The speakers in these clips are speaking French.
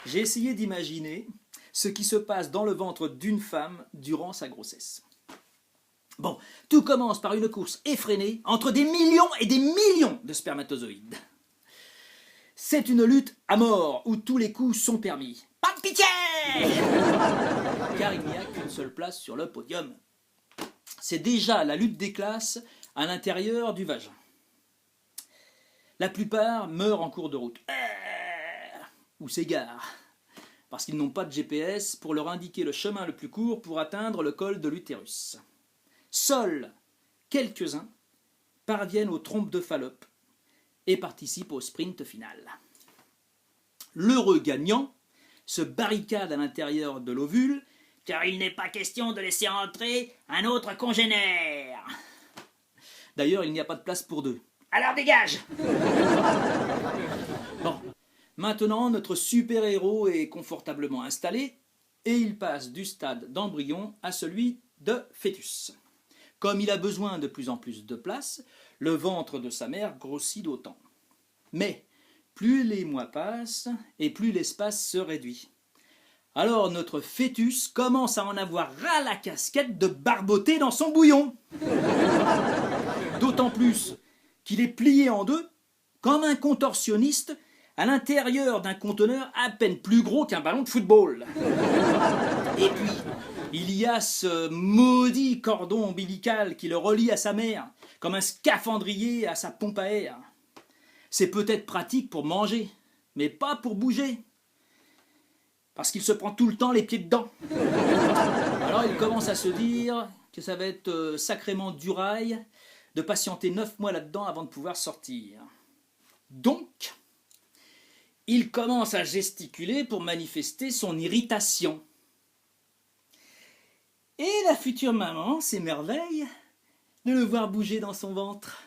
J'ai essayé d'imaginer ce qui se passe dans le ventre d'une femme durant sa grossesse. Bon, tout commence par une course effrénée entre des millions et des millions de spermatozoïdes. C'est une lutte à mort où tous les coups sont permis. Pas de pitié! Car il n'y a qu'une seule place sur le podium. C'est déjà la lutte des classes à l'intérieur du vagin. La plupart meurent en cours de route. Ou s'égarent. Parce qu'ils n'ont pas de GPS pour leur indiquer le chemin le plus court pour atteindre le col de l'utérus. Seuls quelques-uns parviennent aux trompes de Fallope et participent au sprint final. L'heureux gagnant se barricade à l'intérieur de l'ovule car il n'est pas question de laisser entrer un autre congénère. D'ailleurs, il n'y a pas de place pour deux. Alors dégage! Bon, maintenant notre super-héros est confortablement installé et il passe du stade d'embryon à celui de fœtus. Comme il a besoin de plus en plus de place, le ventre de sa mère grossit d'autant. Mais plus les mois passent et plus l'espace se réduit. Alors notre fœtus commence à en avoir ras la casquette de barboter dans son bouillon. D'autant plus qu'il est plié en deux comme un contorsionniste à l'intérieur d'un conteneur à peine plus gros qu'un ballon de football. Et puis, il y a ce maudit cordon ombilical qui le relie à sa mère, comme un scaphandrier à sa pompe à air. C'est peut-être pratique pour manger, mais pas pour bouger. Parce qu'il se prend tout le temps les pieds dedans. Alors il commence à se dire que ça va être sacrément durail de patienter 9 mois là-dedans avant de pouvoir sortir. Donc, il commence à gesticuler pour manifester son irritation. Et la future maman s'émerveille de le voir bouger dans son ventre.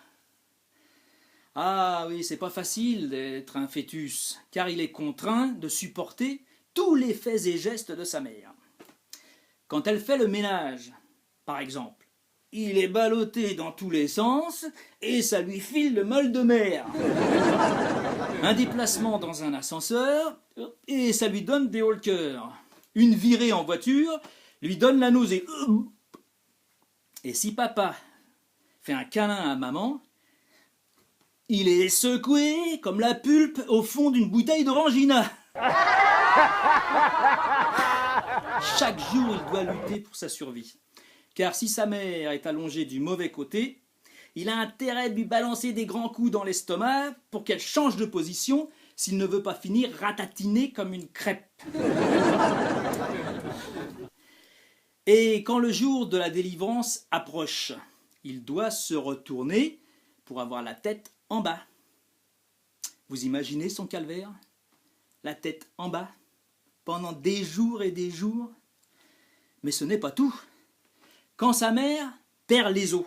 Ah oui, c'est pas facile d'être un fœtus, car il est contraint de supporter tous les faits et gestes de sa mère. Quand elle fait le ménage, par exemple, il est ballotté dans tous les sens et ça lui file le mal de mer. Un déplacement dans un ascenseur et ça lui donne des hauts le cœur. Une virée en voiture lui donne la nausée. Et si papa fait un câlin à maman, il est secoué comme la pulpe au fond d'une bouteille d'orangina. Chaque jour, il doit lutter pour sa survie. Car si sa mère est allongée du mauvais côté, il a intérêt de lui balancer des grands coups dans l'estomac pour qu'elle change de position s'il ne veut pas finir ratatiné comme une crêpe. Et quand le jour de la délivrance approche, il doit se retourner pour avoir la tête en bas. Vous imaginez son calvaire? La tête en bas, pendant des jours et des jours. Mais ce n'est pas tout. Quand sa mère perd les os,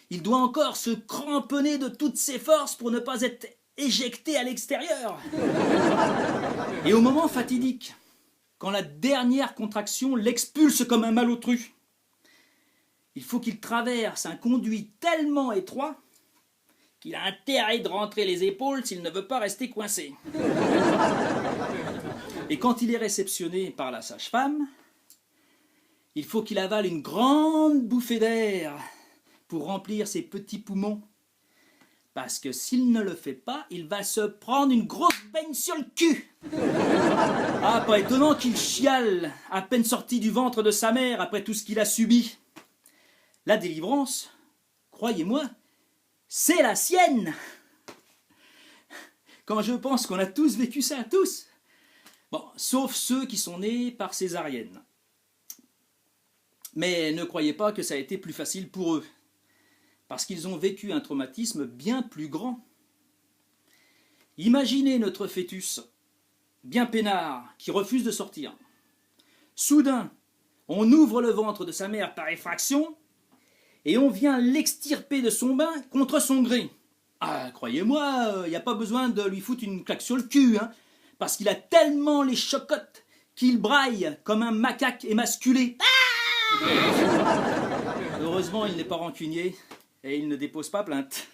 il doit encore se cramponner de toutes ses forces pour ne pas être éjecté à l'extérieur. Et au moment fatidique, quand la dernière contraction l'expulse comme un malotru, il faut qu'il traverse un conduit tellement étroit qu'il a intérêt de rentrer les épaules s'il ne veut pas rester coincé. Et quand il est réceptionné par la sage-femme, il faut qu'il avale une grande bouffée d'air pour remplir ses petits poumons. Parce que s'il ne le fait pas, il va se prendre une grosse baigne sur le cul. Ah, pas étonnant qu'il chiale, à peine sorti du ventre de sa mère après tout ce qu'il a subi. La délivrance, croyez-moi, c'est la sienne. Quand je pense qu'on a tous vécu ça, tous. Bon, sauf ceux qui sont nés par césarienne. Mais ne croyez pas que ça a été plus facile pour eux, parce qu'ils ont vécu un traumatisme bien plus grand. Imaginez notre fœtus, bien peinard, qui refuse de sortir. Soudain, on ouvre le ventre de sa mère par effraction, et on vient l'extirper de son bain contre son gré. Ah, croyez-moi, il n'y a pas besoin de lui foutre une claque sur le cul, hein, parce qu'il a tellement les chocottes qu'il braille comme un macaque émasculé. Heureusement, il n'est pas rancunier et il ne dépose pas plainte.